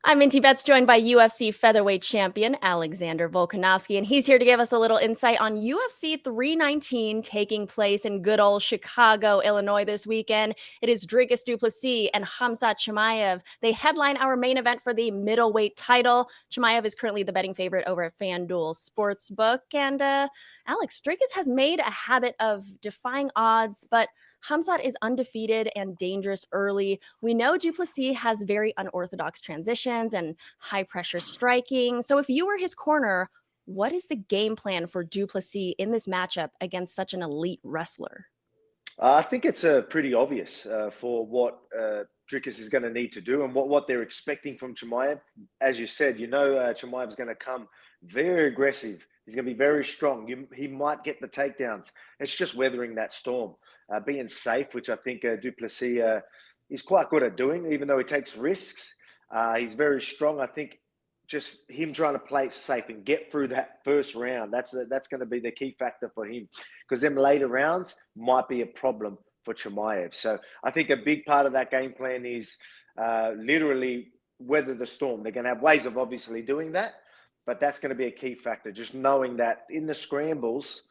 I'm Minty Bets, joined by UFC Featherweight champion Alexander Volkanovski, and he's here to give us a little insight on UFC 319 taking place in good old Chicago, Illinois this weekend. It is Dricus Du Plessis and Khamzat Chimaev. They headline our main event for the middleweight title. Chimaev is currently the betting favorite over at FanDuel Sportsbook, and Alex, Dricus has made a habit of defying odds, but Khamzat is undefeated and dangerous early. We know Du Plessis has very unorthodox transitions and high pressure striking. So if you were his corner, what is the game plan for Du Plessis in this matchup against such an elite wrestler? I think it's pretty obvious for what Dricus is going to need to do and what they're expecting from Chimaev. As you said, Chimaev is going to come very aggressive. He's going to be very strong. He might get the takedowns. It's just weathering that storm, being safe, which I think Du Plessis is quite good at doing, even though he takes risks. He's very strong. I think just him trying to play it safe and get through that first round, that's going to be the key factor for him, because them later rounds might be a problem for Chimaev. So I think a big part of that game plan is literally weather the storm. They're going to have ways of obviously doing that, but that's going to be a key factor, just knowing that in the scrambles,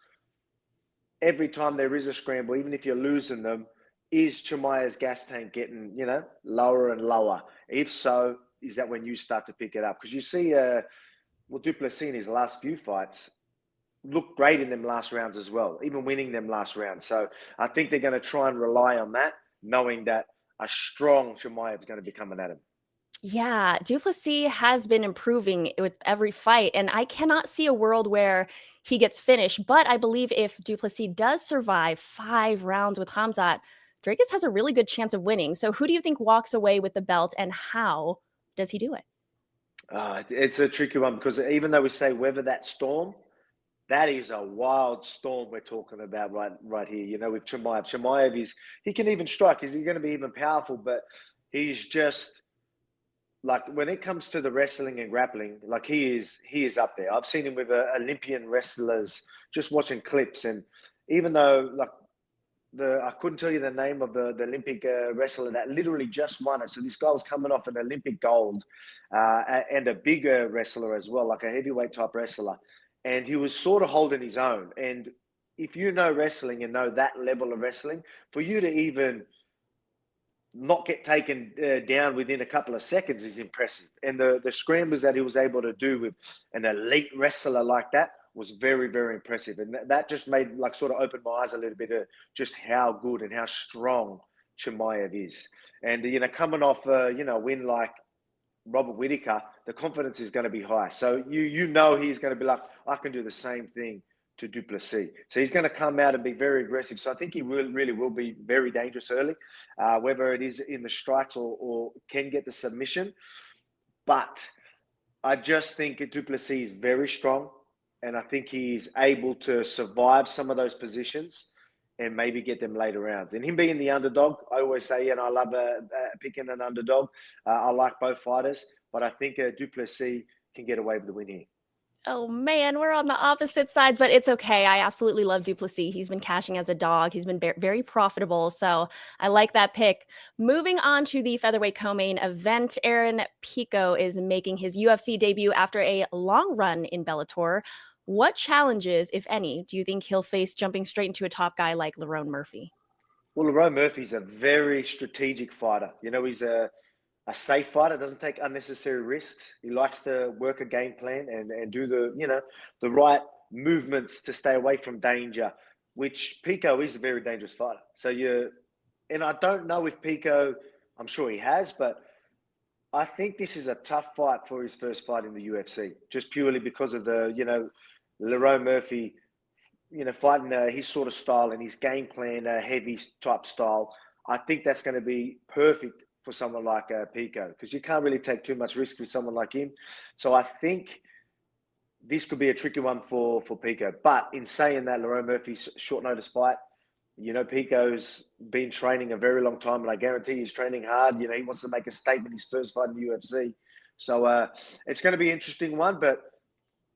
every time there is a scramble, even if you're losing them, is Chimaev's gas tank getting, lower and lower? If so, is that when you start to pick it up? Because you see, Du Plessis in his last few fights looked great in them last rounds as well, even winning them last rounds. So I think they're going to try and rely on that, knowing that a strong Chimaev is going to be coming at him. Yeah, Du Plessis has been improving with every fight, and I cannot see a world where he gets finished. But I believe if Du Plessis does survive 5 rounds with Khamzat, Dricus has a really good chance of winning. So who do you think walks away with the belt, and how does he do it? It's a tricky one, because even though we say weather that storm, that is a wild storm we're talking about right here. With Chimaev. Chimaev he can even strike. Is he going to be even powerful? But he's just, like, when it comes to the wrestling and grappling, like, he is up there. I've seen him with Olympian wrestlers, just watching clips, and even though, like, I couldn't tell you the name of the Olympic wrestler that literally just won it. So this guy was coming off an Olympic gold and a bigger wrestler as well, like a heavyweight type wrestler. And he was sort of holding his own. And if you know wrestling and know that level of wrestling, for you to even not get taken down within a couple of seconds is impressive. And the scrambles that he was able to do with an elite wrestler like that was very, very impressive. And that just made, like, sort of opened my eyes a little bit of just how good and how strong Chimaev is. And, coming off, a win like Robert Whittaker, the confidence is going to be high. So he's going to be like, I can do the same thing to Du Plessis. So he's going to come out and be very aggressive. So I think he really will be very dangerous early, whether it is in the strikes or can get the submission. But I just think Du Plessis is very strong, and I think he's able to survive some of those positions and maybe get them later rounds. And him being the underdog, I always say, I love picking an underdog. I like both fighters, but I think Du Plessis can get away with the win here. Oh man, we're on the opposite sides, but it's okay. I absolutely love Du Plessis. He's been cashing as a dog. He's been very profitable, so I like that pick. Moving on to the featherweight co-main event, Aaron Pico is making his UFC debut after a long run in Bellator. What challenges, if any, do you think he'll face jumping straight into a top guy like Lerone Murphy? Well, Lerone Murphy's a very strategic fighter. He's a safe fighter, doesn't take unnecessary risks. He likes to work a game plan and do the right movements to stay away from danger, which Pico is a very dangerous fighter. And I don't know if Pico, I'm sure he has, but I think this is a tough fight for his first fight in the UFC, just purely because of Lerone Murphy, fighting his sort of style and his game plan, heavy type style. I think that's going to be perfect for someone like Pico, because you can't really take too much risk with someone like him. So I think this could be a tricky one for Pico. But in saying that, Lerone Murphy's short notice fight, Pico's been training a very long time, and I guarantee he's training hard. He wants to make a statement his first fight in the UFC. So it's going to be an interesting one, but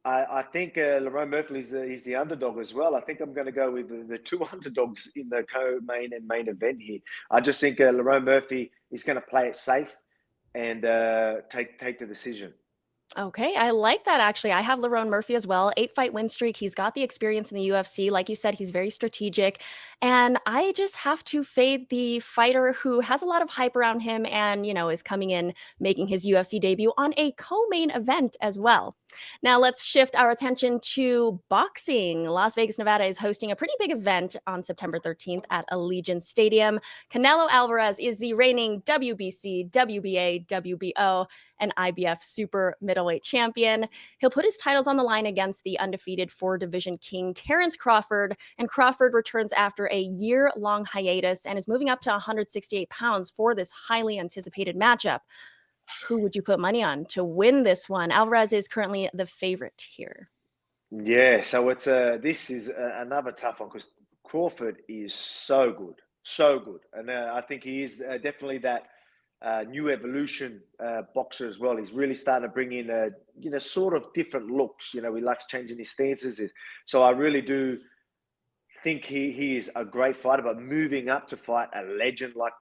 I think Lerone Murphy is the underdog as well. I think I'm going to go with the two underdogs in the co-main and main event here. I just think Lerone Murphy is going to play it safe, and take the decision. Okay, I like that actually. I have Lerone Murphy as well, 8-fight win streak. He's got the experience in the UFC. Like you said, he's very strategic. And I just have to fade the fighter who has a lot of hype around him and, is coming in making his UFC debut on a co-main event as well. Now let's shift our attention to boxing. Las Vegas, Nevada is hosting a pretty big event on September 13th at Allegiant Stadium. Canelo Alvarez is the reigning WBC, WBA, WBO, and IBF super middleweight champion. He'll put his titles on the line against the undefeated four-division king Terence Crawford, and Crawford returns after a year-long hiatus and is moving up to 168 pounds for this highly anticipated matchup. Who would you put money on to win this one? Alvarez is currently the favorite here. Yeah, so it's this is another tough one because Crawford is so good, and I think he is definitely that new evolution boxer as well. He's really starting to bring in sort of different looks. He likes changing his stances. So I really do think he is a great fighter, but moving up to fight a legend like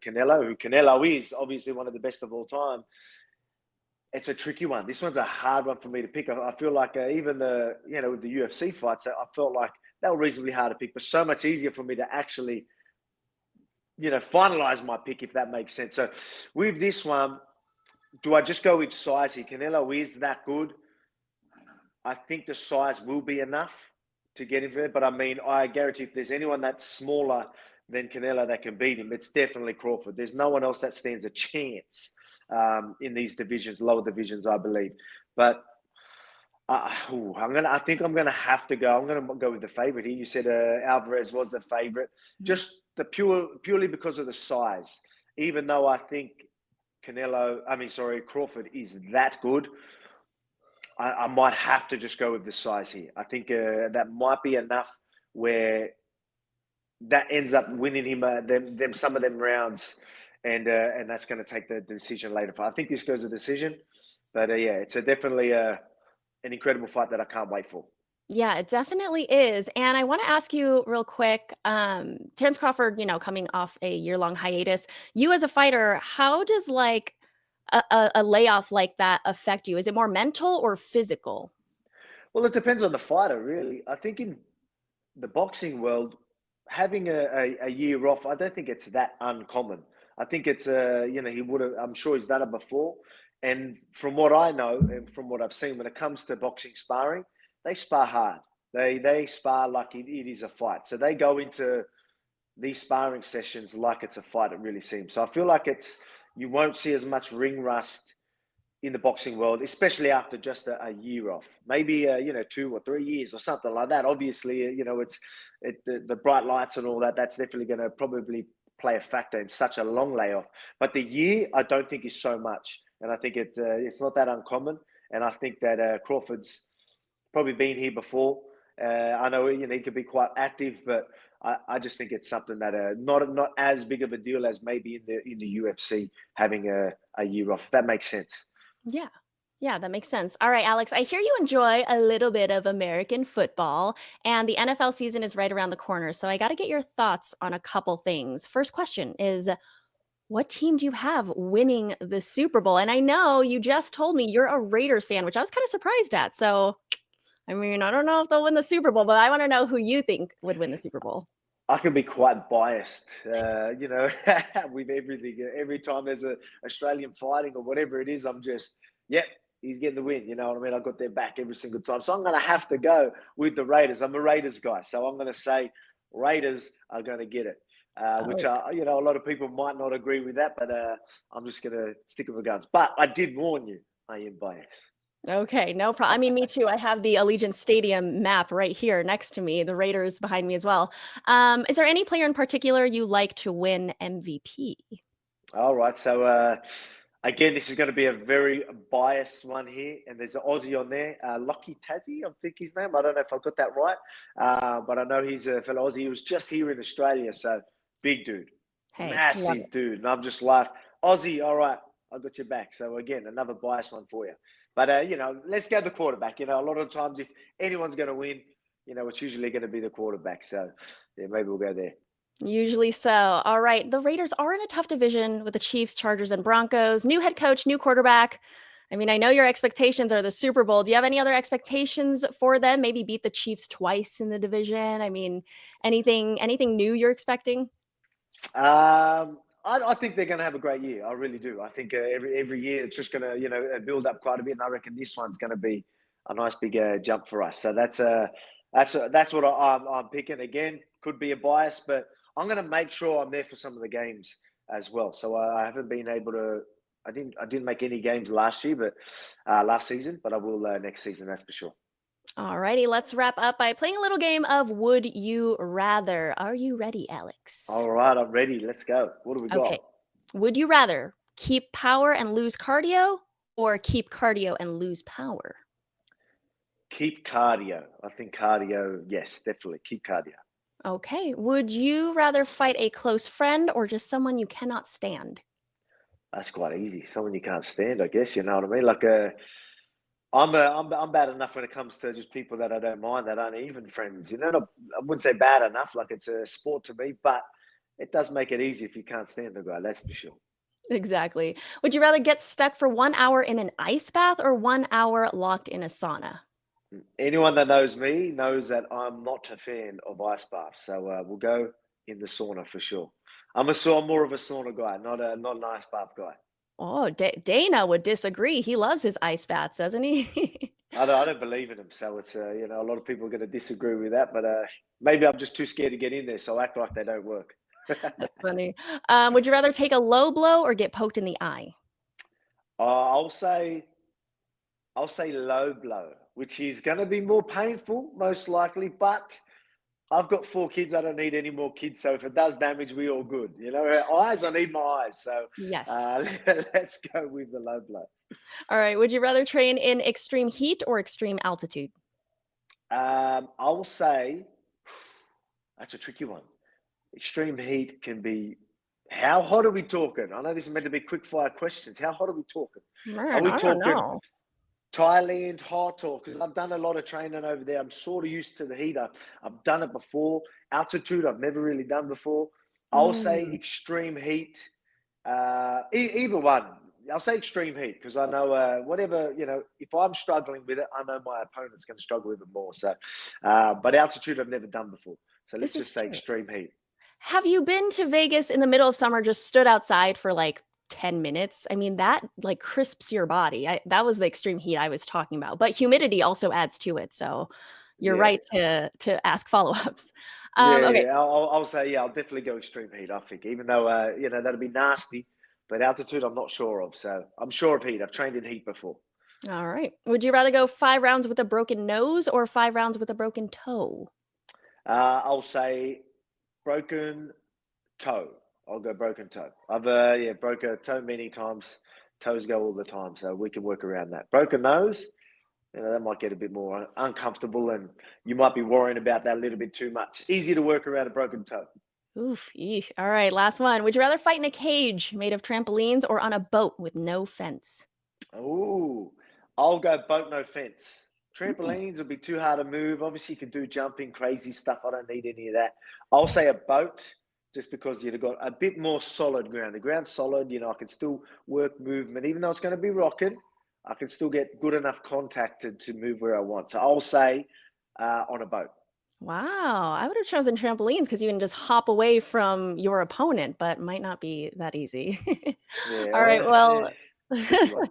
Canelo, who Canelo is obviously one of the best of all time. It's a tricky one. This one's a hard one for me to pick. I feel like even with the UFC fights, I felt like they were reasonably hard to pick, but so much easier for me to actually, finalize my pick, if that makes sense. So with this one, do I just go with size here? Canelo is that good. I think the size will be enough to get him there, but I guarantee if there's anyone that's smaller than Canelo that can beat him, it's definitely Crawford. There's no one else that stands a chance in these divisions, lower divisions, I believe. But I think I'm gonna have to go. I'm gonna go with the favorite here. You said Alvarez was the favorite, just purely because of the size. Even though I think Crawford is that good, I might have to just go with the size here. I think that might be enough where that ends up winning him some of them rounds, and that's going to take the decision later. I think this goes to decision, but it's definitely an incredible fight that I can't wait for. Yeah, it definitely is. And I want to ask you real quick, Terence Crawford, coming off a year-long hiatus, you as a fighter, how does like a layoff like that affect you? Is it more mental or physical? Well, it depends on the fighter, really. I think in the boxing world, having a year off, I don't think it's that uncommon. I think it's he would have. I'm sure he's done it before. And from what I know and from what I've seen, when it comes to boxing sparring, they spar hard. They spar like it is a fight. So they go into these sparring sessions like it's a fight. It really seems. So I feel like you won't see as much ring rust in the boxing world, especially after just a year off, maybe 2 or 3 years or something like that. Obviously, the bright lights and all that. That's definitely going to probably play a factor in such a long layoff. But the year, I don't think is so much, and I think it's not that uncommon. And I think that Crawford's probably been here before. I know he could be quite active, but I just think it's something that not as big of a deal as maybe in the UFC having a year off. If that makes sense. Yeah. Yeah, that makes sense. All right, Alex, I hear you enjoy a little bit of American football, and the NFL season is right around the corner. So I got to get your thoughts on a couple things. First question is, what team do you have winning the Super Bowl? And I know you just told me you're a Raiders fan, which I was kind of surprised at. So, I don't know if they'll win the Super Bowl, but I want to know who you think would win the Super Bowl. I can be quite biased, with everything. Every time there's a Australian fighting or whatever it is, I'm just, yep, he's getting the win. You know what I mean? I got their back every single time. So I'm going to have to go with the Raiders. I'm a Raiders guy. So I'm going to say Raiders are going to get it, which, a lot of people might not agree with that, but I'm just going to stick with the guns. But I did warn you, I am biased. Okay, no problem. I mean, me too. I have the Allegiant Stadium map right here next to me, the Raiders behind me as well. Is there any player in particular you like to win MVP? All right. So, again, this is going to be a very biased one here. And there's an Aussie on there, Lucky Tassie, I think his name. I don't know if I got that right. But I know he's a fellow Aussie. He was just here in Australia. So, big dude. Hey, Massive dude. And I'm just like, Aussie, all right, I got your back. So, again, another biased one for you. But, let's go the quarterback. A lot of times if anyone's going to win, it's usually going to be the quarterback. So, yeah, maybe we'll go there. Usually so. All right. The Raiders are in a tough division with the Chiefs, Chargers, and Broncos. New head coach, new quarterback. I mean, I know your expectations are the Super Bowl. Do you have any other expectations for them? Maybe beat the Chiefs twice in the division. I mean, anything new you're expecting? I think they're going to have a great year. I really do. I think every year it's just going to build up quite a bit, and I reckon this one's going to be a nice big jump for us. So that's what I'm picking. Again, could be a bias, but I'm going to make sure I'm there for some of the games as well. So I haven't been able to. I didn't make any games last year, but last season, but I will next season. That's for sure. All righty. Let's wrap up by playing a little game of Would You Rather. Are you ready, Alex? All right, I'm ready. Let's go. What do we Okay. got? Would you rather keep power and lose cardio or keep cardio and lose power? Keep cardio. I think cardio. Yes, definitely keep cardio. Okay. Would you rather fight a close friend or just someone you cannot stand? That's quite easy. Someone you can't stand, I guess. You know what I mean? Like, I'm bad enough when it comes to just people that I don't mind that aren't even friends. I wouldn't say bad enough. Like it's a sport to me, but it does make it easy if you can't stand the guy. That's for sure. Exactly. Would you rather get stuck for 1 hour in an ice bath or 1 hour locked in a sauna? Anyone that knows me knows that I'm not a fan of ice baths, so we'll go in the sauna for sure. I'm more of a sauna guy, not an ice bath guy. Oh, Dana would disagree. He loves his ice baths, doesn't he? I don't believe in them, so it's a lot of people are going to disagree with that, but maybe I'm just too scared to get in there, so I act like they don't work. That's funny. Would you rather take a low blow or get poked in the eye? Uh, I'll say I'll say low blow, which is going to be more painful, most likely. But I've got 4 kids. I don't need any more kids. So if it does damage, we all good. Eyes. I need my eyes. So Yes. let's go with the low blow. All right. Would you rather train in extreme heat or extreme altitude? I'll say that's a tricky one. Extreme heat can be. How hot are we talking? I know this is meant to be quick fire questions. How hot are we talking? Are Man, we I don't talking know. Thailand hot, or because I've done a lot of training over there, I'm sort of used to the heat. I've done it before. Altitude, I've never really done before. I'll say Mm, extreme heat. Either one. I'll say extreme heat because I know whatever if I'm struggling with it, I know my opponent's going to struggle with it more. So, but altitude I've never done before. So let's this is just say true. extreme heat. Have you been to Vegas in the middle of summer, just stood outside for like 10 minutes? I mean, that like crisps your body. That was the extreme heat I was talking about. But humidity also adds to it. So you're Yeah, right to ask follow-ups. yeah, Okay. yeah. I'll say yeah. I'll definitely go extreme heat. I think, even though that'd be nasty, but altitude I'm not sure of. So I'm sure of heat. I've trained in heat before. All right. Would you rather go 5 rounds with a broken nose or 5 rounds with a broken toe? I'll say broken toe. I'll go broken toe. I've broke a toe many times. Toes go all the time, so we can work around that. Broken nose, that might get a bit more uncomfortable, and you might be worrying about that a little bit too much. Easier to work around a broken toe. Oof. Eek. All right. Last one. Would you rather fight in a cage made of trampolines or on a boat with no fence? Oh, I'll go boat no fence. Mm, Trampolines will be too hard to move. Obviously, you can do jumping, crazy stuff. I don't need any of that. I'll say a boat just because you've got a bit more solid ground. The ground's solid, I can still work movement. Even though it's going to be rocking, I can still get good enough contact to move where I want. So I'll say on a boat. Wow. I would have chosen trampolines because you can just hop away from your opponent, but might not be that easy. Yeah, All right. yeah, Well, tricky one.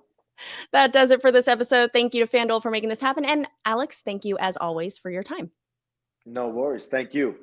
that does it for this episode. Thank you to FanDuel for making this happen. And Alex, thank you as always for your time. No worries. Thank you.